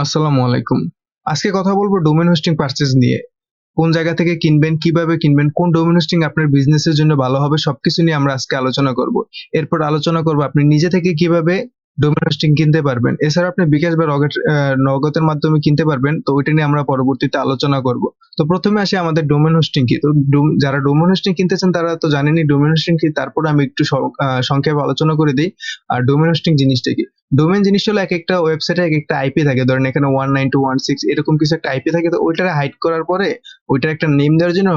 আসসালামু আলাইকুম। আজকে কথা বলবো ডোমেইন হোস্টিং পারচেজ নিয়ে। কোন জায়গা থেকে কিনবেন, কিভাবে কিনবেন, কোন ডোমেইন হোস্টিং আপনার বিজনেসের জন্য ভালো হবে সবকিছু নিয়ে আমরা আজকে আলোচনা করব। এরপর আলোচনা করব আপনি নিজে থেকে কিভাবে ডোমেইন হোস্টিং কিনতে পারবেন। এছাড়া আপনি বিকাশ বা নগদের মাধ্যমে কিনতে পারবেন। তো ওইটা নিয়ে আমরা পরবর্তীতে আলোচনা করব। তো প্রথমে আসি আমাদের ডোমেইন হোস্টিং কি? তো যারা ডোমেইন হোস্টিং কিনতেছেন তারা তো জানেনই ডোমেইন হোস্টিং কি। তারপরে আমি একটু সংক্ষেপে আলোচনা করে দেই। আর ডোমেইন হোস্টিং জিনিসটা কি? ডোমেইন জিনিসটা হলো একেকটা ওয়েবসাইটে একেকটা আইপি থাকে। ধরেন এখানে 192.168 এরকম কিছু একটা আইপি থাকে। তো ওইটারে হাইড করার পরে ওইটার একটা নেম দেওয়ার জন্য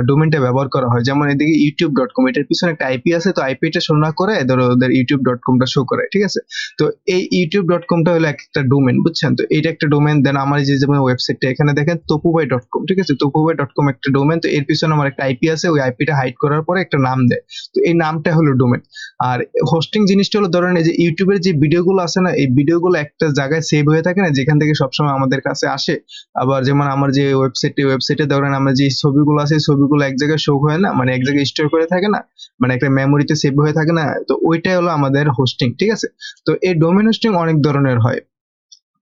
ডোমেইনটা ব্যবহার করা হয়। যেমন এদিকে youtube.com এটার পিছনে একটা আইপি আছে। তো আইপিটা শো না করে ধরো ওদের youtube.com টা শো করে। ঠিক আছে? তো এই youtube.com টা হলো একটা ডোমেইন, বুঝছেন? তো এইটা একটা ডোমেইন। দেন আমার এই যে যেমন ওয়েবসাইটটা এখানে দেখেন topuvai.com, ঠিক আছে? topuvai.com একটা ডোমেইন। তো এর পিছনে আমার একটা আইপি আছে। ওই আইপিটা হাইড করার পরে একটা নাম দেয়। তো এই নামটা হলো ডোমেইন। আর হোস্টিং জিনিসটা হলো ধরেন এই যে ইউটিউবের যে ভিডিওগুলো আছে না, এই ভিডিওগুলো একটা জায়গায় সেভ হয়ে থাকে না, যেখান থেকে সবসময় আমাদের কাছে আসে। আবার যেমন আমার যে ওয়েবসাইটে ধরেন আমরা যে ছবিগুলো আছে এই ছবিগুলো এক জায়গায় শো হয় না, মানে এক জায়গায় স্টোর করে থাকে না, মানে একটা মেমোরিতে সেভ হয়ে থাকে না। তো ওইটাই হলো আমাদের হোস্টিং, ঠিক আছে? তো এই ডোমেইন হোস্টিং অনেক ধরনের হয়।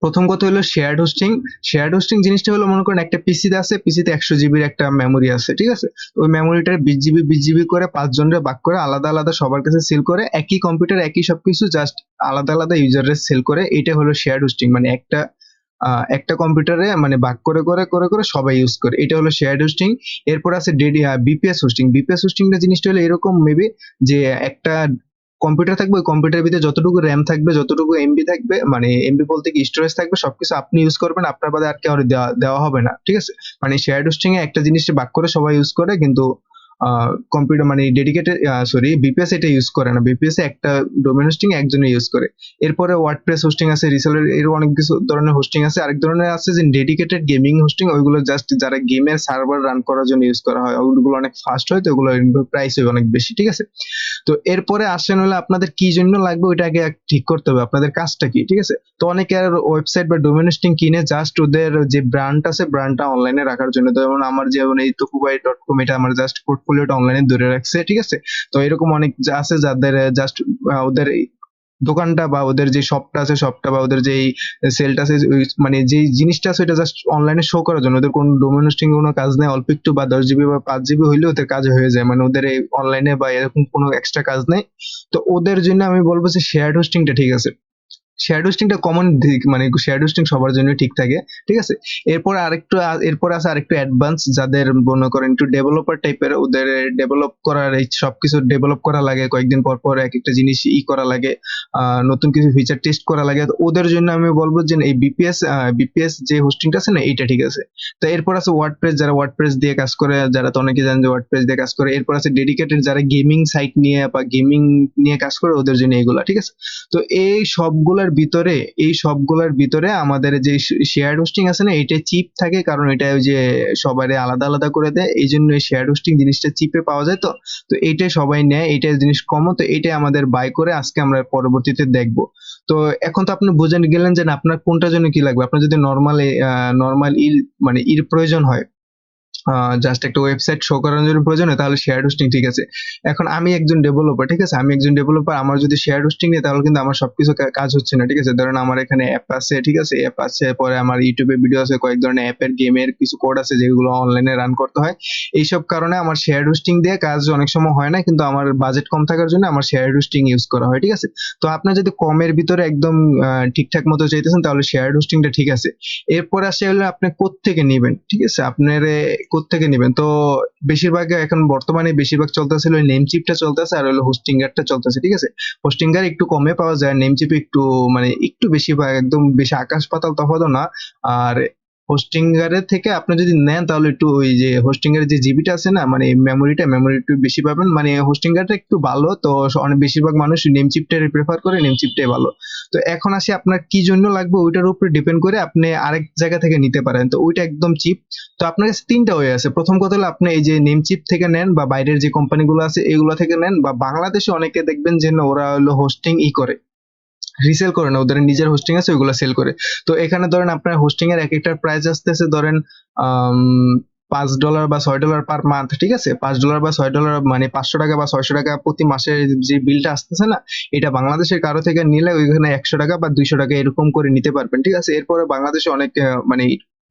প্রথম কথা হলো শেয়ার্ড হোস্টিং। শেয়ার্ড হোস্টিং জিনিসটা হলো মনে করেন একটা পিসিতে আছে, পিসিতে 100 জিবির একটা মেমোরি আছে, ঠিক আছে? ওই মেমোরিটার 20 জিবি করে 5 জনের ভাগ করে আলাদা আলাদা সবার কাছে সেল করে, একই কম্পিউটার একই সবকিছু জাস্ট আলাদা আলাদা ইউজারের সেল করে। এটা হলো শেয়ার্ড হোস্টিং, মানে একটা কম্পিউটারে মানে ভাগ করে সবাই ইউজ করে। এটা হলো শেয়ার্ড হোস্টিং। এরপর আছে বিপিএস হোস্টিং। বিপিএস হোস্টিংটা জিনিসটা হলো এরকম মেবি যে একটা কম্পিউটার থাকবে, ওই কম্পিউটারের ভিতরে যতটুকু র্যাম থাকবে, যতটুকু এমবি থাকবে, মানে এমবি বলতে কি স্টোরেজ থাকবে, সবকিছু আপনি ইউজ করবেন, আপনার বাদে আর কেউ দেওয়া হবে না, ঠিক আছে? মানে শেয়ার্ড হোস্টিং এ একটা জিনিস ভাগ করে সবাই ইউজ করে, কিন্তু কম্পিউটার মানে ডেডিকেটেড, বিপিএস এটা ইউজ করে না। বিপিএস এ একটা ডোমেইন হোস্টিং একজনে ইউজ করে। এরপরে ওয়ার্ডপ্রেস হোস্টিং আছে, রিসেলার, এর অনেক কিছু ধরনের হোস্টিং আছে। আরেক ধরনের আছে যে ডেডিকেটেড গেমিং হোস্টিং, ওইগুলো জাস্ট যারা গেমের সার্ভার রান করার জন্য ইউজ করা হয়, ওইগুলো অনেক ফাস্ট হয়, তো ওগুলো প্রাইস হয় অনেক বেশি, ঠিক আছে? তো এরপরে আসেন হলো আপনাদের কি জন্য লাগবে ওইটা আগে ঠিক করতে হবে, আপনাদের কাজটা কি, ঠিক আছে? তো অনেকে আর ওয়েবসাইট বা ডোমেইন হোস্টিং কিনে জাস্ট ওদের যে ব্র্যান্ড আছে ব্র্যান্ডটা অনলাইনে রাখার জন্য। যেমন আমার যেমন এই topuvai.com, এটা আমার জাস্ট পোর্টফোলিওটা অনলাইনে ধরে রাখছে, ঠিক আছে? তো এরকম অনেক আছে যাদের জাস্ট ওদের দোকানটা বা ওদের যে শপটা আছে, শপটা বা ওদের যে সেলটা আছে, মানে যে জিনিসটা আছে এটা জাস্ট অনলাইনে শো করার জন্য। ওদের কোনো ডোমেইন হোস্টিং কোনো কাজ নেই, অল্প একটু বা 10 জিবি বা 5 জিবি হইলে ওদের কাজ হয়ে যায়, মানে ওদের এই অনলাইনে বা এরকম কোনো এক্সট্রা কাজ নেই। তো ওদের জন্য আমি বলবো যে শেয়ার্ড হোস্টিংটা ঠিক আছে। শেয়ার হোস্টিংটা কমন দিক, মানে শেয়ার হোস্টিং সবার জন্য ঠিক থাকে, ঠিক আছে? এরপর আছে আরেকটু অ্যাডভান্স, যাদের মনে করেন একটু ডেভেলপার টাইপের, ওদের ডেভেলপ করার এই সবকিছু ডেভেলপ করা লাগে, কয়েকদিন পর পর এক একটা জিনিস করা লাগে, নতুন কিছু ফিচার টেস্ট করা লাগে। তো ওদের জন্য আমি বলবো যে এই বিপিএস যে হোস্টিংটা আছে না, এইটা ঠিক আছে। তো এরপর আছে ওয়ার্ডপ্রেস, যারা ওয়ার্ডপ্রেস দিয়ে কাজ করে, যারা তো অনেকে জানেন যে ওয়ার্ডপ্রেস দিয়ে কাজ করে। এরপর আছে ডেডিকেটেড, যারা গেমিং সাইট নিয়ে বা গেমিং নিয়ে কাজ করে, ওদের জন্য এগুলা, ঠিক আছে? তো এই সবগুলার ভিতরে আমাদের যে শেয়ার্ড হোস্টিং আছে না, এটা চিপ থাকে, কারণ এটা ওই যে সবারই আলাদা আলাদা করে দেয়, এই জন্য এই শেয়ার্ড হোস্টিং জিনিসটা চিপে পাওয়া যায়। তো তো এইটাই সবাই নেয়, এইটাই জিনিস কমও, তো এইটাই আমাদের বাই করে আজকে আমরা পরবর্তীতে দেখবো। তো এখন তো আপনি বুঝে গেলেন যে না, আপনার কোনটার জন্য কি লাগবে। আপনার যদি নর্মাল মানে প্রয়োজন হয়, জাস্ট একটা ওয়েবসাইট শো করানোর জন্য প্রয়োজন হয়, তাহলে শেয়ার হোস্টিং ঠিক আছে। এখন আমি একজন ডেভেলপার, ঠিক আছে? আমি একজন ডেভেলপার, আমার যদি শেয়ার হোস্টিং নেই তাহলে কিন্তু আমার সবকিছু কাজ হচ্ছে না, ঠিক আছে? ধরেন আমার এখানে অ্যাপ আছে, ঠিক আছে? অ্যাপ আছে, পরে আমার ইউটিউবে ভিডিও আছে, কয়েক ধরনের অ্যাপের গেমের কিছু কোড আছে যেগুলো অনলাইনে রান করতে হয়। এইসব কারণে আমার শেয়ার হোস্টিং দিয়ে কাজ অনেক সময় হয় না, কিন্তু আমার বাজেট কম থাকার জন্য আমার শেয়ার হোস্টিং ইউজ করা হয়, ঠিক আছে? তো আপনার যদি কমের ভিতরে একদম ঠিকঠাক মতো চাইতেছেন তাহলে শেয়ার হোস্টিংটা ঠিক আছে। এরপর আসে হলো আপনি কোত্থেকে নিবেন, ঠিক আছে? আপনার কোত্থেকে নিবেন। তো বেশিরভাগ এখন বর্তমানে বেশিরভাগ চলতেছিল ওই নেমচিপটা চলতেছে, আর হলো হোস্টিঙ্গারটা চলতেছে, ঠিক আছে? হোস্টিঙ্গার একটু কমে পাওয়া যায়, নেমচিপ একটু মানে একটু বেশি, একদম বেশি আকাশ পাতাল তফাৎও না। আর হোস্টিঙ্গারের থেকে আপনি যদি নেন তাহলে একটু ওই যে হোস্টিঙ্গারের যে জিবিটা আছে না, মানে মেমোরি একটু বেশি পাবেন, মানে হোস্টিঙ্গারটা একটু ভালো। তো অনেক বেশিরভাগ মানুষ নেমচিপটাই প্রেফার করে, নেমচিপটাই ভালো। তো এখন আসি আপনার কি জন্য লাগবে, ওইটার উপরে ডিপেন্ড করে আপনি আরেক জায়গা থেকে নিতে পারেন। তো ওইটা একদম চিপ। তো আপনার কাছে তিনটা ওয়ে আছে। প্রথম কথা হলো আপনি এই যে নেম চিপ থেকে নেন, বা বাইরের যে কোম্পানিগুলো আছে এগুলো থেকে নেন, বা বাংলাদেশে অনেকে দেখবেন যে না, ওরা হলো হোস্টিং করে, রিসেল করে না, ওদের নিজের হোস্টিং আছে, ওইগুলো সেল করে। তো এখানে ধরেন আপনার হোস্টিং এর এক একটার প্রাইস আসতেছে ধরেন $5 বা $6 পার মান্থ, ঠিক আছে? $5 বা $6 মানে ৳500 বা ৳600 প্রতি মাসে যে বিলটা আসতেছে না, এটা বাংলাদেশের কারো থেকে নিলে ওইখানে ৳100 বা ৳200 এরকম করে নিতে পারবেন, ঠিক আছে? এরপরে বাংলাদেশে অনেক মানে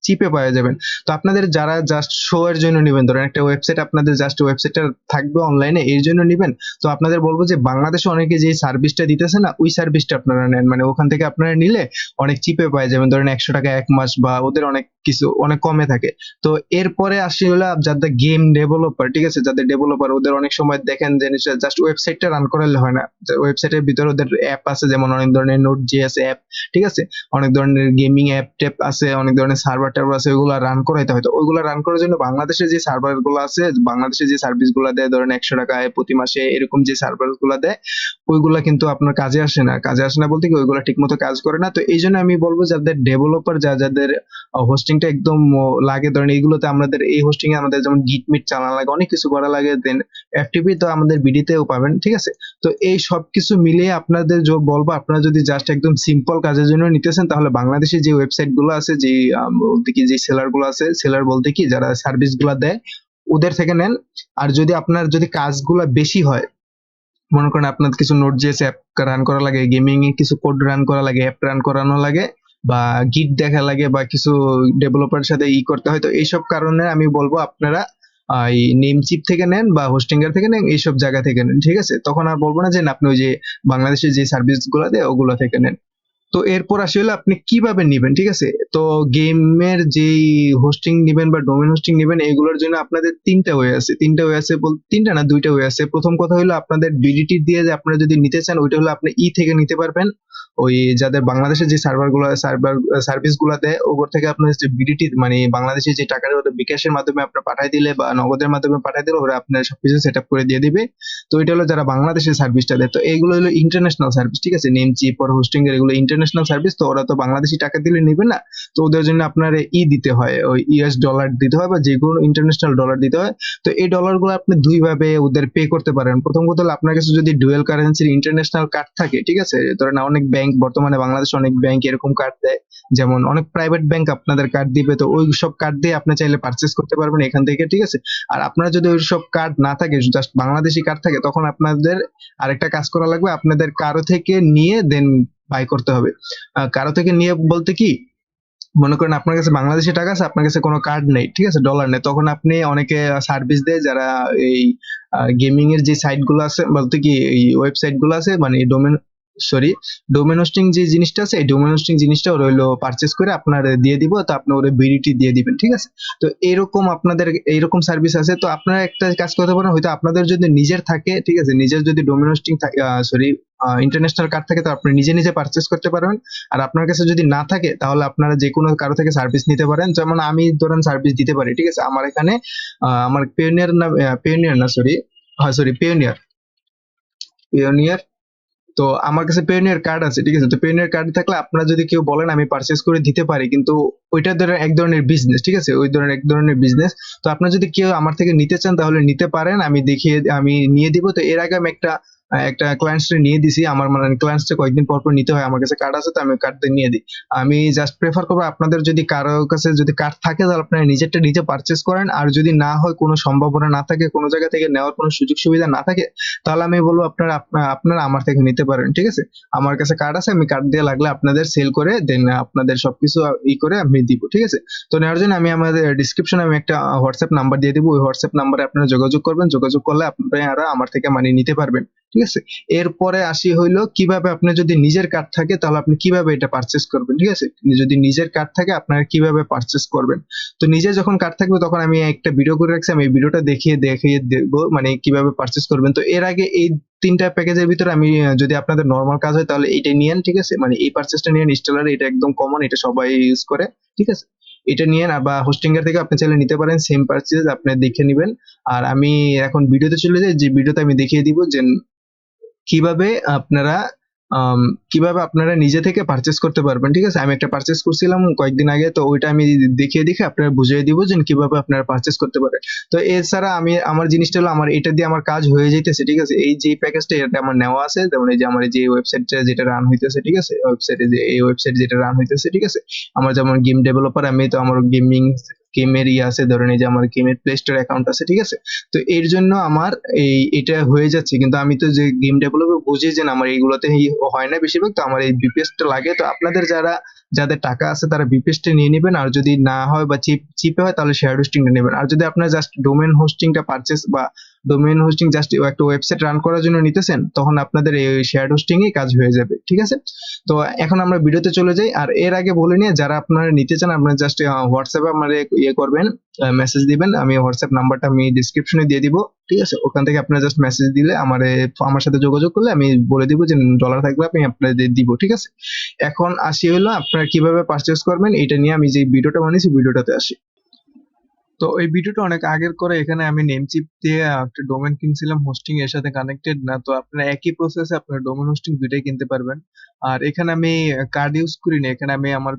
চিপে পাওয়া যাবেন। তো আপনাদের যারা জাস্ট শো এর জন্য নিবেন, ধরেন একটা ওয়েবসাইট আপনাদের জাস্ট ওয়েবসাইটটা থাকবে অনলাইনে এর জন্য নিবেন। তো আপনাদের বলব যে বাংলাদেশে অনেকে যে সার্ভিসটা দিতেছে না, ওই সার্ভিসটা আপনারা নেন। মানে ওখান থেকে আপনারা নিলে অনেক চিপে পাওয়া যাবেন। ধরেন ৳100 1 মাস বা ওদের অনেক কিছু অনেক কমে থাকে। তো এরপরে আসি হলো যাদের গেম ডেভেলপার, ঠিক আছে? যাদের ডেভেলপার ওদের অনেক সময় দেখেন যে জাস্ট ওয়েবসাইটটা রান করালে হয় না। ওয়েবসাইটের ভিতরে ওদের অ্যাপ আছে, যেমন অনেক ধরনের Node.js অ্যাপ, ঠিক আছে? অনেক ধরনের গেমিং অ্যাপ ট্যাপ আছে, অনেক ধরনের সার্ভার টার্ভার আছে, ওইগুলা রান করাইতে হয়। তো ওইগুলা রান করার জন্য বাংলাদেশে যে সার্ভার গুলো আছে, বাংলাদেশে যে সার্ভিস গুলা দেয়, ধরেন ৳100 প্রতি মাসে এরকম যে সার্ভার গুলা দেয়, ওইগুলা কিন্তু আপনার কাজে আসে না। কাজে আসে না বলতে কি ওইগুলা ঠিকমতো কাজ করে না। তো এইজন্য আমি বলব যাদের ডেভেলপার যাদের হোস্টিংটা একদম লাগে, ধরেন এইগুলোতে আমাদের এই হোস্টিং এ আমাদের যেমন গিট মিট চালানো লাগে, অনেক কিছু করা লাগে, দেন এফটিপি তো আমাদের বিডিতেও পাবেন, ঠিক আছে? তো এই সবকিছু মিলিয়ে আপনাদের বলবো, আপনারা যদি জাস্ট একদম সিম্পল কাজের জন্য নিতেছেন তাহলে বাংলাদেশে যে ওয়েবসাইট গুলো আছে, যে বলতে কি যে সেলার গুলো আছে, সেলার বলতে কি যারা সার্ভিস গুলা দেয় ওদের থেকে নেন। আর যদি আপনার যদি কাজগুলা বেশি হয়, মনে করেন আপনার কিছু Node.js অ্যাপ রান করা লাগে, গেমিং এ কিছু কোড রান করা লাগে, অ্যাপ রান করানো লাগে, বা গিট দেখা লাগে, বা কিছু ডেভেলপারের সাথে করতে হয়, তো এইসব কারণে আমি বলবো আপনারা এই নেমচিপ থেকে নেন বা হোস্টিঙ্গার থেকে নেন, এইসব জায়গা থেকে নেন, ঠিক আছে? তখন আর বলবো না যে না, আপনি ওই যে বাংলাদেশের যে সার্ভিস গুলা দেয় ওগুলো থেকে নেন। তো এরপর আসলে আপনি কিভাবে নিবেন, ঠিক আছে? তো গেমের যেই হোস্টিং নিবেন বা ডোমেইন হোস্টিং নিবেন, এগুলোর জন্য আপনাদের ৩টা ওয়ে আছে। ৩টা ওয়ে আছে ৩টা না ২টা ওয়ে আছে। প্রথম কথা হলো আপনাদের বিডিটি দিয়ে যে আপনারা যদি নিতে চান, ওইটা হলো আপনি থেকে নিতে পারবেন। ওই যাদের বাংলাদেশে যে সার্ভিস গুলা দেয় ওগুলো থেকে আপনার যে বিডিটি মানে বাংলাদেশে যে টাকাটা ওটা বিকাশের মাধ্যমে আপনার পাঠায় দিলে বা নগদের মাধ্যমে পাঠায় দিলে ওরা আপনার সবকিছু সেটআপ করে দিয়ে দিবে। তো এটা হলো যারা বাংলাদেশের সার্ভিসটা দেয়। তো এইগুলো হলো ইন্টারন্যাশনাল সার্ভিস, ঠিক আছে? নেমচিপ আর হোস্টিং এর এগুলো ইন্টারন্যাশনাল সার্ভিস, তো ওরা তো বাংলাদেশি টাকা দিলে নিবে না। তো ওদের জন্য আপনার দিতে হয়, ওই ইউএস ডলার দিতে হয় বা যেকোনো ইন্টারন্যাশনাল ডলার দিতে হয়। তো এই ডলারগুলো আপনি দুই ভাবে ওদের পে করতে পারেন। প্রথম কথা হলো আপনার কাছে যদি ডুয়াল কারেন্সির ইন্টারন্যাশনাল কার্ড থাকে, ঠিক আছে? ধরেন অনেক ব্যাংক বর্তমানে বাংলাদেশে অনেক ব্যাংক এরকম কার্ড দেয়, যেমন অনেক প্রাইভেট ব্যাংক আপনাদের কার্ড দিবে, তো ওই সব কার্ড দিয়ে আপনি চাইলে পারচেজ করতে পারবেন এখান থেকে, ঠিক আছে? আর আপনার যদি ওই সব কার্ড না থাকে, জাস্ট বাংলাদেশি কার্ড থাকে, তখন আপনাদের আরেকটা কাজ করা লাগবে, আপনাদের কারো থেকে নিয়ে দেন বাই করতে হবে। কারো থেকে নিয়ে বলতে কি, মনে করেন আপনার কাছে বাংলাদেশি টাকা আছে, আপনার কাছে কোনো কার্ড নেই, ঠিক আছে? ডলার নেই, তখন আপনি অনেকে সার্ভিস দেয় যারা এই গেমিং এর যে সাইট গুলো আছে, বলতে কি এই ওয়েবসাইট গুলো আছে, মানে ডোমেন হোস্টিং যে জিনিসটা আছে, এই ডোমেন হোস্টিং জিনিসটা ওরা হইলো পারচেজ করে আপনার দিয়ে দিব, তো আপনি ওরা বিডিটি দিয়ে দিবেন, ঠিক আছে? তো এরকম আপনাদের এইরকম সার্ভিস আছে। তো আপনারা একটা কাজ করতে পারেন, হয়তো আপনাদের যদি নিজের থাকে, ঠিক আছে, নিজের যদি ডোমেন হোস্টিং থাকে, ইন্টারন্যাশনাল কার্ড থাকে, তো আপনি নিজে নিজে পারচেজ করতে পারবেন। আর আপনার কাছে যদি না থাকে তাহলে আপনারা যে কোনো কারো থেকে সার্ভিস নিতে পারেন, যেমন আমি ধরেন সার্ভিস দিতে পারি, ঠিক আছে? আমার এখানে আমার পেওনিয়ার না, পেওনিয়ার না সরি, হ্যাঁ সরি পেওনিয়ার, পেওনিয়ার তো আমার কাছে পেওনিয়ার কার্ড আছে, ঠিক আছে? তো পেওনিয়ার কার্ড থাকলে আপনারা যদি কেউ বলেন আমি পারচেজ করে দিতে পারি, কিন্তু ওইটা ধরেন এক ধরনের বিজনেস, ঠিক আছে? ওই ধরনের এক ধরনের বিজনেস। তো আপনারা যদি কেউ আমার থেকে নিতে চান তাহলে নিতে পারেন, আমি নিয়ে দিব। তো এর আগে আমি একটা ক্লায়েন্টস নিয়ে দিছি, আমার মানে ক্লায়েন্টস কয়েকদিন পর পর নিতে হয়, আমার কাছে কার্ড আছে, তো আমি কার্ড দিয়ে নিয়ে দিই। আমি জাস্ট প্রেফার করবো আপনাদের যদি কারো কাছে যদি কার্ড থাকে তাহলে আপনারা নিজেরটা নিজে পারচেজ করেন, আর যদি না হয়, কোনো সম্ভাবনা না থাকে, কোনো জায়গা থেকে নেওয়ার কোনো সুযোগ সুবিধা না থাকে, তাহলে আমি বলবো আপনারা আমার থেকে নিতে পারেন, ঠিক আছে? আমার কাছে কার্ড আছে, আমি কার্ড দিয়ে লাগলে আপনাদের সেল করে দেন আপনাদের সবকিছু করে আমি দিব, ঠিক আছে? তো নেওয়ার জন্য আমি আমাদের ডিসক্রিপশনে আমি একটা হোয়াটসঅ্যাপ নাম্বার দিয়ে দিব, ওই হোয়াটসঅ্যাপ নাম্বারে আপনারা যোগাযোগ করবেন, যোগাযোগ করলে আপনারা আমার থেকে মানি নিতে পারবেন, ঠিক আছে? এরপরে আসি হইলো কিভাবে, আপনি যদি নিজের কার্ড থাকে তাহলে আপনি কিভাবে এটা পারচেজ করবেন, ঠিক আছে? যদি নিজের কার্ড থাকে আপনারা কিভাবে পারচেজ করবেন। তো নিজে যখন কার্ড থাকবে তখন আমি একটা ভিডিও করে রাখছি, আমি এই ভিডিওটা দেখিয়ে দেবো মানে কিভাবে পারচেজ করবেন। তো এর আগে এই ৩টা প্যাকেজের ভিতরে আমি যদি আপনাদের নরমাল কাজ হয় তাহলে এইটাই নিয়েন, ঠিক আছে? মানে এই পারচেজটা নিয়েন, ইনস্টলার এটা একদম কমন, এটা সবাই ইউজ করে, ঠিক আছে? এটা নিয়েন, বা হোস্টিঙ্গার থেকে আপনি চাইলে নিতে পারেন, সেম পারচেজ আপনি দেখে নিবেন। আর আমি এখন ভিডিওতে চলে যাই, যে ভিডিওতে আমি দেখিয়ে দিব যে কিভাবে আপনারা আম কিভাবে আপনারা নিজে থেকে পারচেজ করতে পারবেন, ঠিক আছে? আমি একটা পারচেজ করছিলাম কয়েকদিন আগে, তো ওইটা আমি দেখিয়ে আপনারা বুঝিয়ে দিব যে কিভাবে আপনারা পারচেজ করতে পারেন। তো এছাড়া আমার জিনিসটা হলো, আমার এটা দিয়ে আমার কাজ হয়ে যাইতেছে, ঠিক আছে? এই যে প্যাকেজটা এটা আমার নেওয়া আছে, যেমন এই যে আমার যে ওয়েবসাইটটা যেটা রান হইতেছে, ঠিক আছে? ওয়েবসাইট যেটা রান হইতেছে, ঠিক আছে? আমার যেমন গেম ডেভেলপার, আমি তো আমার গেমিং গেমের আছে, ধরেন এই যে আমার গেমের প্লে স্টোর অ্যাকাউন্ট আছে, ঠিক আছে। তো এর জন্য আমার এটা হয়ে যাচ্ছে, কিন্তু আমি তো যে গেম ডেভেলপার বুঝি যে না, আমার এইগুলোতে হয় না বেশিরভাগ, তো আমার এই বিপিএসটা লাগে। তো আপনাদের যাদের টাকা আছে তারা বিপিএসটা নিয়ে নেবেন, আর যদি না হয় বা চিপে হয় তাহলে শেয়ার হোস্টিংটা নেবেন। আর যদি আপনার জাস্ট ডোমেন হোস্টিংটা পারচেস বা ডোমেন হোস্টিং জাস্ট একটা ওয়েবসাইট রান করার জন্য নিতেছেন, তখন আপনাদের এই শেয়ার হোস্টিং এ কাজ হয়ে যাবে, ঠিক আছে। তো এখন আমরা ভিডিওতে চলে যাই। আর এর আগে বলে নিয়ে, যারা আপনারা নিতে চান আপনারা জাস্ট হোয়াটসঅ্যাপে আমার করবেন, মেসেজ দিবেন। আমি হোয়াটসঅ্যাপ নাম্বারটা আমি ডিসক্রিপশনে দিয়ে দিব, ঠিক আছে। ওখান থেকে আপনারা জাস্ট মেসেজ দিলে আমার সাথে যোগাযোগ করলে আমি বলে দিব যে ডলার থাকলে আমি আপনাদের দিব, ঠিক আছে। এখন আসি হলো আপনারা কিভাবে পারচেজ করবেন, এটা নিয়ে আমি যে ভিডিওটা বানিয়েছি ভিডিওটাতে আসি। তো এই ভিডিওটা অনেক আগের করে, এখানে আমি নেমচিপ দিয়ে একটা ডোমেন কিনছিলাম, হোস্টিং এর সাথে কানেক্টেড না। তো আপনারা একই প্রসেসে আপনারা ডোমেন হোস্টিং দুইটাই কিনতে পারবেন। আর এখানে আমি কার্ড ইউজ করি না, এখানে আমি আমার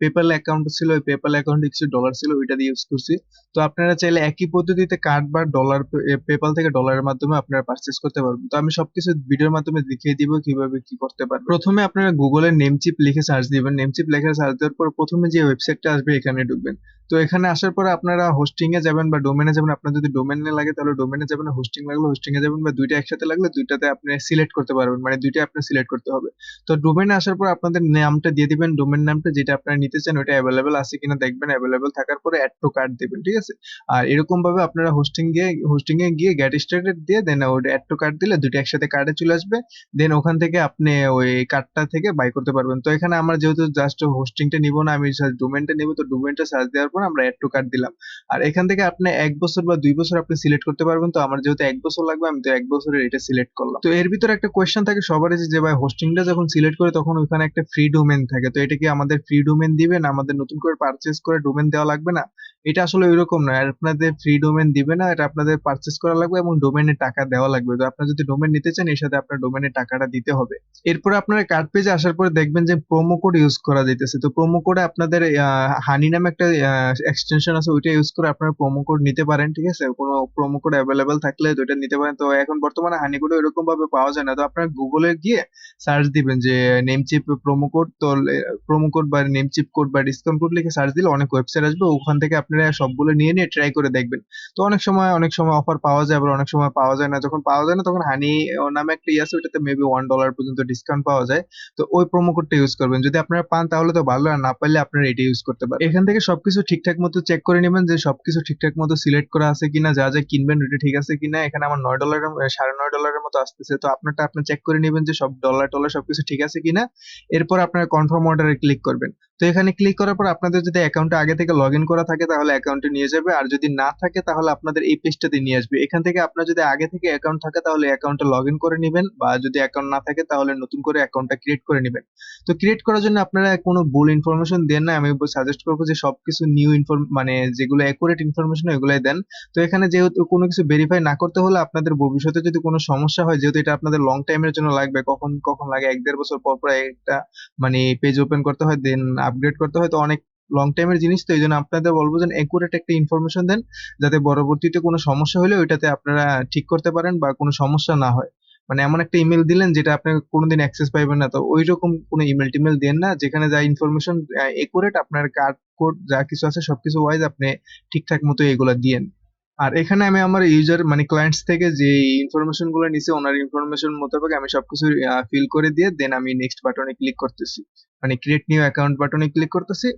পেপ্যাল অ্যাকাউন্ট ছিল, ওই পেপ্যাল অ্যাকাউন্টে কিছু ডলার ছিল, ওইটা দিয়ে ইউজ করছি। তো আপনারা চাইলে একই পদ্ধতিতে কার্ড বা ডলার, পেপ্যাল থেকে ডলারের মাধ্যমে আপনারা পারচেজ করতে পারবেন। তো আমি সবকিছু ভিডিওর মাধ্যমে দেখিয়ে দিব কিভাবে কি করতে পারবেন। প্রথমে আপনারা গুগলে নেমচিপ লিখে সার্চ দিবেন, নেমচিপ লিখে সার্চ দেওয়ার পর প্রথমে যে ওয়েবসাইটটা আসবে এখানে ঢুকবেন। তো এখানে আসার পরে আপনারা হোস্টিং এ যাবেন বা ডোমেনে যাবেন। আপনার যদি ডোমেনে লাগে তাহলে ডোমেনে যাবেন, হোস্টিং লাগলে হোস্টিং এ যাবেন, বা দুইটা একসাথে লাগলে দুইটাতে আপনি সিলেক্ট করতে পারবেন, মানে দুইটা আপনি সিলেক্ট করতে হবে। তো ডোমেনে আসার পর আপনাদের নামটা দিয়ে দিবেন, ডোমেন নামটা যেটা আপনারা নিতে চান ওটা অ্যাভেলেবেল আছে কিনা দেখবেন, অ্যাভেলেবেল থাকার পরে অ্যাড টু কার্ট দিবেন, ঠিক আছে। আর এরকম ভাবে আপনারা হোস্টিং এ গিয়ে গেট স্টার্টেড দিয়ে দেন ওটা অ্যাড টু কার্ট দিলে দুইটা একসাথে কার্ডে চলে আসবে। দেন ওখান থেকে আপনি ওই কার্ডটা থেকে বাই করতে পারবেন। তো এখানে আমরা যেহেতু জাস্ট হোস্টিংটা নিব না, আমি ডোমেনটা নিব, তো ডোমেনটা সার্চ দেওয়ার পর আমরা অ্যাড টু কার্ট দিলাম। আর এখান থেকে আপনি 1 বছর বা 2 বছর আপনি সিলেক্ট করতে পারবেন। তো আমার যেহেতু 1 বছর লাগবে, আমি তো 1 বছরের এটা সিলেক্ট করলাম। তো এর ভিতরে একটা কোয়েশ্চেন থাকে সবারই যে ভাই হোস্টিংটা যখন সিলেক্ট করে তখন ওখানে একটা ফ্রি ডোমেন থাকে, তো এটা কি আমাদের ফ্রি ডোমেন দিবেন, আমাদের নতুন করে পারচেজ করে ডোমেন দেওয়া লাগবে না? এটা আসলে ওইরকম না, আপনাদের ফ্রি ডোমেন দিবে না, এটা আপনাদের পারচেজ করা লাগবে এবং ডোমেনের টাকা দেওয়া লাগবে। তো আপনারা যদি ডোমেন নিতে চান এর সাথে আপনার ডোমেনের টাকাটা দিতে হবে। এরপরে আপনারা কার্ড পেজে আসার পরে দেখবেন যে প্রোমো কোড ইউজ করা যাইতেছে। তো প্রোমো কোডে আপনাদের হানি নামে একটা এক্সটেনশন আছে, ওইটা ইউজ করে আপনারা প্রোমো কোড নিতে পারেন, ঠিক আছে। কোনো প্রোমো কোড অ্যাভেলেবেল থাকলে তো এটা নিতে পারেন। তো এখন বর্তমানে হানি কোড এরকম ভাবে পাওয়া যায় না, তো আপনারা গুগলে গিয়ে সার্চ দিবেন যে নেমচিপ প্রোমো কোড। তো প্রোমো কোড বা নেমচিপ কোড বা ডিসকাউন্ট কোড লিখে সার্চ দিলে অনেক ওয়েবসাইট আসবে, ওখান থেকে আপনারা সবগুলো নিয়ে নিয়ে ট্রাই করে দেখবেন। তো অনেক সময় অফার পাওয়া যায়, আবার অনেক সময় পাওয়া যায় না। যখন পাওয়া যায় না তখন হানি নামে একটা আছে, ওইটাতে মেবি $1 পর্যন্ত ডিসকাউন্ট পাওয়া যায়। তো ওই প্রোমো কোডটা ইউজ করবেন, যদি আপনারা পান তাহলে তো ভালো, আর না পারলে আপনারা এটা ইউজ করতে পারেন। এখান থেকে সবকিছু ঠিকঠাক মতো চেক করে নেবেন যে সবকিছু ঠিকঠাক মতো সিলেক্ট করা আছে কিনা, যা যা কিনবেন ওটা ঠিক আছে কিনা। এখানে আমার $9 $9.5 মতো আসতেছে, তো আপনারটা আপনি চেক করে নেবেন যে সব ডলার টলার সবকিছু ঠিক আছে কিনা। এরপর আপনারা কনফার্ম অর্ডারে ক্লিক করবেন। তো এখানে ক্লিক করার পর আপনাদের যদি অ্যাকাউন্টে আগে থেকে লগ ইন করা থাকে তাহলে অ্যাকাউন্টে নিয়ে যাবে, আর যদি না থাকে তাহলে আপনাদের এই পেজটাতে নিয়ে আসবে। এখান থেকে আপনার যদি আগে থেকে অ্যাকাউন্ট থাকে তাহলে অ্যাকাউন্টে লগ ইন করে নেবেন, বা যদি অ্যাকাউন্ট না থাকে তাহলে নতুন করে অ্যাকাউন্টটা ক্রিয়েট করে নেবেন। তো ক্রিয়েট করার জন্য আপনারা কোনো ভুল ইনফরমেশন দেন না, আমি সাজেস্ট করবো যে সবকিছু নিউ মানে যেগুলো অ্যাকুরেট ইনফরমেশন এগুলাই দেন। তো এখানে যেহেতু কোনো কিছু ভেরিফাই না করতে হলে আপনাদের ভবিষ্যতে যদি কোনো সমস্যা হয়, যেহেতু এটা আপনাদের লং টাইমের জন্য লাগবে, কখন কখন লাগে 1-1.5 বছর পর পর একটা মানে পেজ ওপেন করতে হয়, দেন আপগ্রেড করতে হয়, তো অনেক লং টাইমের জিনিস। তো এই জন্য আপনাদের বলবো যে একুরেট একটা ইনফরমেশন দেন, যাতে পরবর্তীতে কোনো সমস্যা হলে ওইটাতে আপনারা ঠিক করতে পারেন বা কোনো সমস্যা না হয়। মানে এমন একটা ইমেল দিলেন যেটা আপনি কোনোদিন অ্যাক্সেস পাইবেন না, তো ওই রকম কোনো ইমেল টিমেল দেন না, যেখানে যা ইনফরমেশন একুরেট আপনার কার্ড কোড যা কিছু আছে সবকিছু ওয়াইজ আপনি ঠিকঠাক মতো এগুলা দিয়েন। আর এখানে আমি আমার ইউজার মানে ক্লায়েন্টস থেকে যে ইনফরমেশন গুলো নিছি ওনার ইনফরমেশন মোতাবেক আমি সবকিছু ফিল করে দিয়ে দেন আমি নেক্সট বাটনে ক্লিক করতেছি, মানে ক্রিয়েট নিউ অ্যাকাউন্ট বাটনে ক্লিক করতেছি।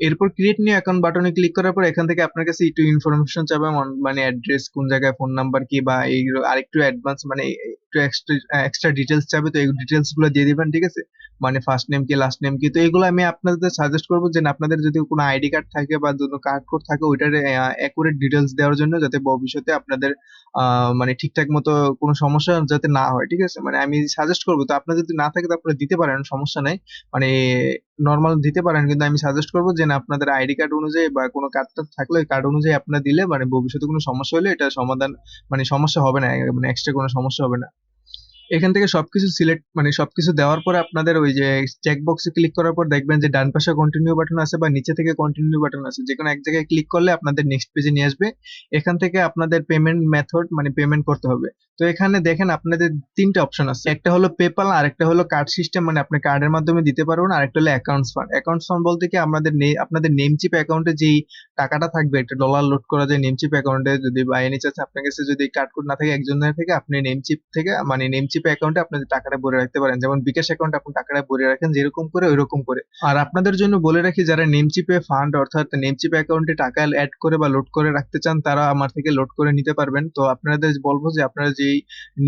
এরপর ক্রিয়েট নিউ অ্যাকাউন্ট বাটনে ক্লিক করার পর এখান থেকে আপনার কাছে একটু ইনফরমেশন চাবে, মানে অ্যাড্রেস, কোন জায়গায়, ফোন নাম্বার কি, বা এই আরেকটু অ্যাডভান্স মানে একটু এক্সট্রা ডিটেলস চাবে, তো এই ডিটেলস গুলো দিয়ে দিবেন, ঠিক আছে। মানে ফার্স্ট নেম কি লাস্ট নেম কি, তো এগুলো আমি আপনাদের সাজেস্ট করবো যে আপনাদের যদি কোনো আইডি কার্ড থাকে বা কার্ড কোড থাকে ওইটার অ্যাকুরেট ডিটেলস দেওয়ার জন্য, যাতে ভবিষ্যতে আপনাদের মানে ঠিকঠাক মতো কোনো সমস্যা যাতে না হয়, ঠিক আছে। মানে আমি সাজেস্ট করবো, তো আপনার যদি না থাকে তো আপনারা দিতে পারেন, সমস্যা নাই, মানে নর্মাল দিতে পারেন, কিন্তু আমি সাজেস্ট করবো যে না, আপনাদের আইডি কার্ড অনুযায়ী বা কোনো কার্ড থাকলে ওই কার্ড অনুযায়ী আপনারা দিলে মানে ভবিষ্যতে কোনো সমস্যা হলে এটা সমাধান, মানে সমস্যা হবে না, মানে এক্সট্রা কোনো সমস্যা হবে না। এখান থেকে সবকিছু সিলেক্ট মানে সবকিছু দেওয়ার পরে আপনাদের ওই যে চেক বক্সে ক্লিক করার পর দেখবেন যে ডান পাশে কন্টিনিউ বাটন আছে বা নিচে থেকে কন্টিনিউ বাটন আছে, যে কোনো এক জায়গায় ক্লিক করলে আপনাদের নেক্সট পেজে নিয়ে আসবে। এখান থেকে আপনাদের পেমেন্ট মেথড মানে পেমেন্ট করতে হবে। তো এখানে দেখেন আপনাদের ৩টা অপশন আছে। একটা হলো পেপ্যাল, আরেকটা হলো কার্ড সিস্টেম, মানে আপনি কার্ডের মাধ্যমে দিতে পারবেন, আরেকটা হলো অ্যাকাউন্টস ফান্ড। অ্যাকাউন্টস ফান্ড বলতে কি আপনাদের নেমচিপ অ্যাকাউন্টে যেই টাকাটা থাকবে, একটা ডলার লোড করা যায় নেমচিপ অ্যাকাউন্টে, যদি বাই এনি চান্স আপনার কাছে যদি কার্ড কোড না থাকে একজনের থেকে, আপনি নেমচিপ থেকে মানে নেমচিপ অ্যাকাউন্টে আপনাদের টাকাটা ভরে রাখতে পারেন। যেমন বিকাশ অ্যাকাউন্টে আপনি টাকাটা ভরে রাখেন যেরকম করে ওইরকম করে। আর আপনাদের জন্য বলে রাখি, যারা নেমচিপে ফান্ড অর্থাৎ নেমচিপ অ্যাকাউন্টে টাকা অ্যাড করে বা লোড করে রাখতে চান, তারা আমার থেকে লোড করে নিতে পারবেন। তো আপনাদের বলবো যে আপনারা যেই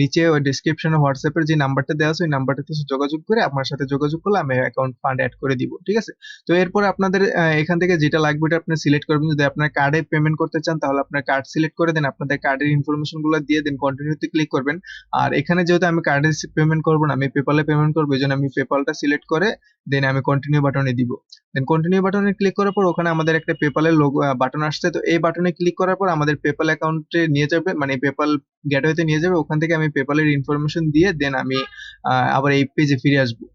নিচে ওই ডেসক্রিপশনে হোয়াটসঅ্যাপের যে নাম্বারটা দেওয়া আছে ওই নাম্বারটাতে যোগাযোগ করে আমার সাথে যোগাযোগ করলে আমি অ্যাকাউন্ট ফান্ড অ্যাড করে দিব, ঠিক আছে? তো এরপর আপনাদের এখান থেকে যেটা লাগবে ওটা আপনি সিলেক্ট করবেন। যদি আপনার কার্ডে পেমেন্ট করতে চান তাহলে আপনার কার্ড সিলেক্ট করে দেন, আপনাদের কার্ডের ইনফরমেশন গুলো দিয়ে দেন, কন্টিনিউতে ক্লিক করবেন। আর এখানে যেহেতু আমি কার্ডে পেমেন্ট করবো না, আমি পেপালে পেমেন্ট করবো, এই জন্য আমি পেপালটা সিলেক্ট করে দেন আমি কন্টিনিউ বাটনে দিব। দেন কন্টিনিউ বাটনে ক্লিক করার পর ওখানে আমাদের একটা পেপালের লোগো বাটন আসছে। তো এই বাটনে ক্লিক করার পর আমাদের পেপাল অ্যাকাউন্টে নিয়ে যাবে, মানে পেপাল গেটওয়েতে নিয়ে যাবে। ওখান থেকে আমি পেপালের ইনফরমেশন দিয়ে দেন আমি আবার এই পেজে ফিরে আসবো।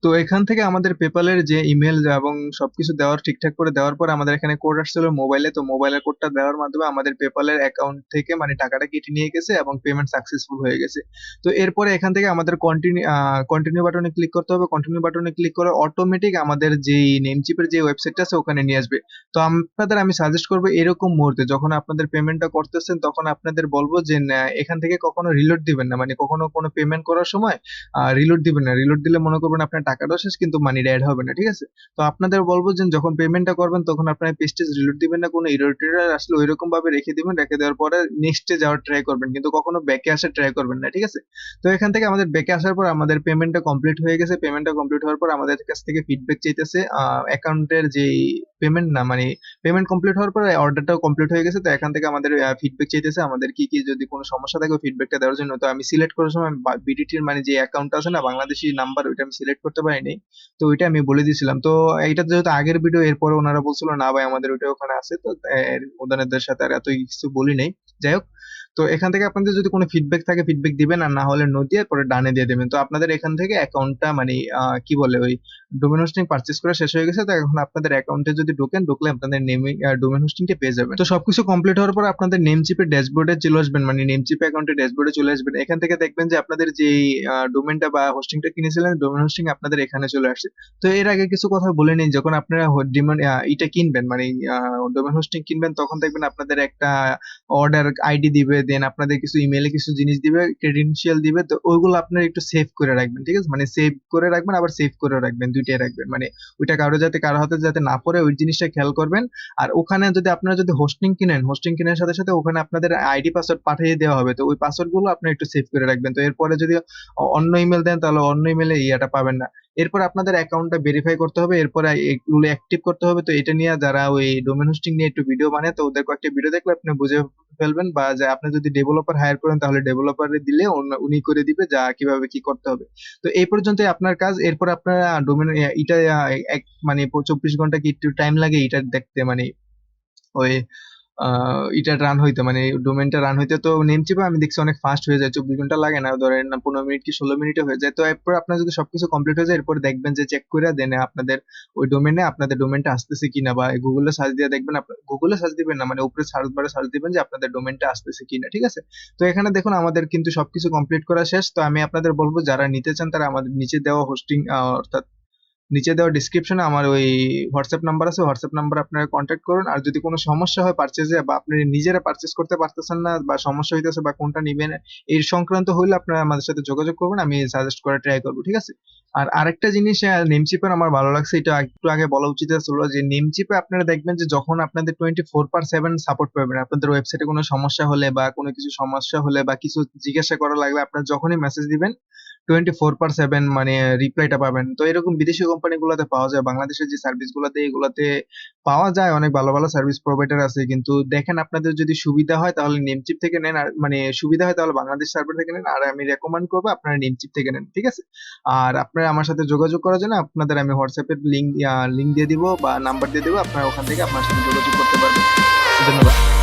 তো এখান থেকে আমাদের পেপালের যে ইমেল এবং সবকিছু দেওয়ার ঠিকঠাক করে দেওয়ার পর আমাদের এখানে কোড আসছিল মোবাইলে। তো মোবাইলের কোডটা দেওয়ার মাধ্যমে আমাদের পেপালের অ্যাকাউন্ট থেকে মানে টাকাটা কেটে নিয়ে গেছে এবং পেমেন্ট সাকসেসফুল হয়ে গেছে। তো এরপরে এখান থেকে আমাদের কন্টিনিউ বাটনে ক্লিক করতে হবে। কন্টিনিউ বাটনে ক্লিক করে অটোমেটিক আমাদের যেই নেমচিপের যে ওয়েবসাইটটা আছে ওখানে নিয়ে আসবে। তো আপনাদের আমি সাজেস্ট করবো এরকম মুহূর্তে যখন আপনাদের পেমেন্টটা করতেছেন তখন আপনাদের বলবো যে এখান থেকে কখনো রিলোড দিবেন না, মানে কখনো কোনো পেমেন্ট করার সময় রিলোড দিবেন না। রিলোড দিলে মনে করবেন আপনার টাকাটাও শেষ কিন্তু মানিটা অ্যাড হবে না, ঠিক আছে? তো আপনাদের বলবো যে যখন পেমেন্টটা করবেন তখন আপনার পেজটা রিলোড দিবেন না, কোনো এরর টেরর আসলে ওইরকম ভাবে রেখে দিবেন, রেখে দেওয়ার পরে নেক্সটে যাওয়ার ট্রাই করবেন, কিন্তু কখনো ব্যাকে আসার ট্রাই করবেন না, ঠিক আছে? তো এখান থেকে আমাদের ব্যাকে আসার পর আমাদের পেমেন্টটা কমপ্লিট হয়ে গেছে। পেমেন্টটা কমপ্লিট হওয়ার পর আমাদের কাছ থেকে ফিডব্যাক চাইতেছে অ্যাকাউন্টের যে পেমেন্ট না মানে পেমেন্ট কমপ্লিট হওয়ার পর অর্ডারটাও কমপ্লিট হয়ে গেছে। তো এখান থেকে আমাদের ফিডব্যাক চাইতেছে আমাদের কি কি যদি কোনো সমস্যা থাকে ফিডব্যাকটা দেওয়ার জন্য। তো আমি সিলেক্ট করার সময় বিডিটির মানে যে অ্যাকাউন্ট আছে না বাংলাদেশি নাম্বার, ওইটা আমি সিলেক্ট করতে পারিনি। তো ওইটা আমি বলে দিয়েছিলাম। তো এইটা যেহেতু আগের ভিডিও, এরপরে ওনারা বলছিল না ভাই আমাদের ওইটা ওখানে আছে। তো ওনাদের সাথে আর এত কিছু বলি নাই। যাই হোক, তো এখান থেকে আপনাদের যদি কোনো ফিডব্যাক থাকে ফিডব্যাক দিবেন, আর না হলে নো দিয়ে পরে ডানে দিয়ে দেবেন। তো আপনাদের এখান থেকে অ্যাকাউন্টটা মানে কি বলে ওই ডোমেন হোস্টিং পারচেজ করা শেষ হয়ে গেছে। তো এখন আপনাদের অ্যাকাউন্টে যদি ঢুকলে আপনাদের ডোমেন হোস্টিংটা পেয়ে যাবেন। তো সবকিছু কমপ্লিট হওয়ার পর আপনাদের নেমচিপের ড্যাশবোর্ডে চলে আসবেন, মানে নেমচিপ অ্যাকাউন্টে ড্যাশবোর্ডে চলে আসবেন। এখান থেকে দেখবেন যে আপনাদের যে ডোমেনটা বা হোস্টিংটা কিনেছিলেন ডোমেন হোস্টিং আপনাদের এখানে চলে আসছে। তো এর আগে কিছু কথা বলে নিন, যখন আপনারা এটা কিনবেন মানে ডোমেন হোস্টিং কিনবেন তখন দেখবেন আপনাদের একটা অর্ডার আইডি দিবে, দেন আপনাদের কিছু ইমেইলে কিছু জিনিস দিবে, ক্রেডেনশিয়াল দিবে। তো ওইগুলো আপনারা একটু সেভ করে রাখবেন, ঠিক আছে? মানে সেভ করে রাখবেন আবার সেভ করে রাখবেন, দুইটাই রাখবেন। মানে ওইটা কারো হাতে যাতে না পড়ে ওই জিনিসটা খেয়াল করবেন। আর ওখানে যদি আপনারা হোস্টিং কেনার সাথে সাথে ওখানে আপনাদের আইডি পাসওয়ার্ড পাঠিয়ে দেওয়া হবে। তো ওই পাসওয়ার্ড গুলো আপনি একটু সেভ করে রাখবেন। তো এরপরে যদি অন্য ইমেল দেন তাহলে অন্য ইমেলে ইয়েটা পাবেন না। এরপর আপনাদের অ্যাকাউন্টটা ভেরিফাই করতে হবে, এরপরে এগুলো অ্যাক্টিভ করতে হবে। তো এটা নিয়ে যারা ওই ডোমেন হোস্টিং নিয়ে একটু ভিডিও বানায় তো ওদের কয়েকটা ভিডিও দেখলে আপনি বুঝে ফেলবেন, বা যে আপনি যদি ডেভেলপার হায়ার করেন তাহলে ডেভেলপারে দিলে উনি করে দিবে যা কিভাবে কি করতে হবে। তো এই পর্যন্ত আপনার কাজ। এরপর আপনারা ডোমেন এটা মানে 24 ঘন্টা কি একটু টাইম লাগে এটা দেখতে, মানে ওই এটা রান হইতে মানে ডোমেনটা রান হইতে। তো নেমচিপে আমি দেখছি অনেক ফাস্ট হয়ে যায়, 24 ঘন্টা লাগে না, ধরেন 15 মিনিট কি 16 মিনিটে হয়ে যায়। তো এরপর আপনার যদি সবকিছু কমপ্লিট হয়ে যায় এরপর দেখবেন যে চেক করে দেন আপনাদের ওই ডোমেনে আপনাদের ডোমেনটা আসতেছে কিনা, বা গুগলে সার্চ দিয়ে দেখবেন। গুগলে সার্চ দিবেন না, মানে উপরে সার্চ বারে সার্চ দিবেন যে আপনাদের ডোমেনটা আসতেছে কিনা, ঠিক আছে? তো এখানে দেখুন আমাদের কিন্তু সবকিছু কমপ্লিট করা শেষ। তো আমি আপনাদের বলবো যারা নিতে চান তারা আমাদের নিচে দেওয়া হোস্টিং অর্থাৎ নিচে দেওয়া ডিসক্রিপশনে আমার ওই হোয়াটসঅ্যাপ নাম্বার আছে, হোয়াটসঅ্যাপ নাম্বার আপনারা কন্ট্যাক্ট করুন। আর যদি কোনো সমস্যা হয় পারচেজে, বা আপনি নিজেরা পারচেজ করতে পারতেছেন না বা সমস্যা হইতেছে বা কোনটা নিবেন এই সংক্রান্ত হইলে আপনারা আমাদের সাথে যোগাযোগ করবেন, আমি সাজেস্ট করে ট্রাই করবো, ঠিক আছে? আর আরেকটা জিনিস নেমচিপের আমার ভালো লাগছে, এটা একটু আগে বলা উচিত ছিল, যে নেমচিপে আপনারা দেখবেন যে যখন আপনাদের 24/7 সাপোর্ট পাবেন, আপনাদের ওয়েবসাইটে কোনো সমস্যা হলে বা কোনো কিছু সমস্যা হলে বা কিছু জিজ্ঞাসা করা লাগলে আপনারা যখনই মেসেজ দিবেন 24/7 মানে রিপ্লাইটা পাবেন। তো এরকম বিদেশি কোম্পানিগুলোতে পাওয়া যায়, বাংলাদেশের যে সার্ভিস গুলোতে এগুলাতে পাওয়া যায়, অনেক ভালো ভালো সার্ভিস প্রোভাইডার আছে। কিন্তু দেখেন আপনাদের যদি সুবিধা হয় তাহলে নেমচিপ থেকে নেন, আর মানে সুবিধা হয় তাহলে বাংলাদেশ সার্ভার থেকে নেন, আর আমি রেকমেন্ড করবো আপনারা নেমচিপ থেকে নেন, ঠিক আছে? আর আপনারা আমার সাথে যোগাযোগ করার জন্য আপনাদের আমি হোয়াটসঅ্যাপের লিঙ্ক দিয়ে দিব বা নাম্বার দিয়ে দিব, আপনারা ওখান থেকে আপনার সাথে যোগাযোগ করতে পারবেন। ধন্যবাদ।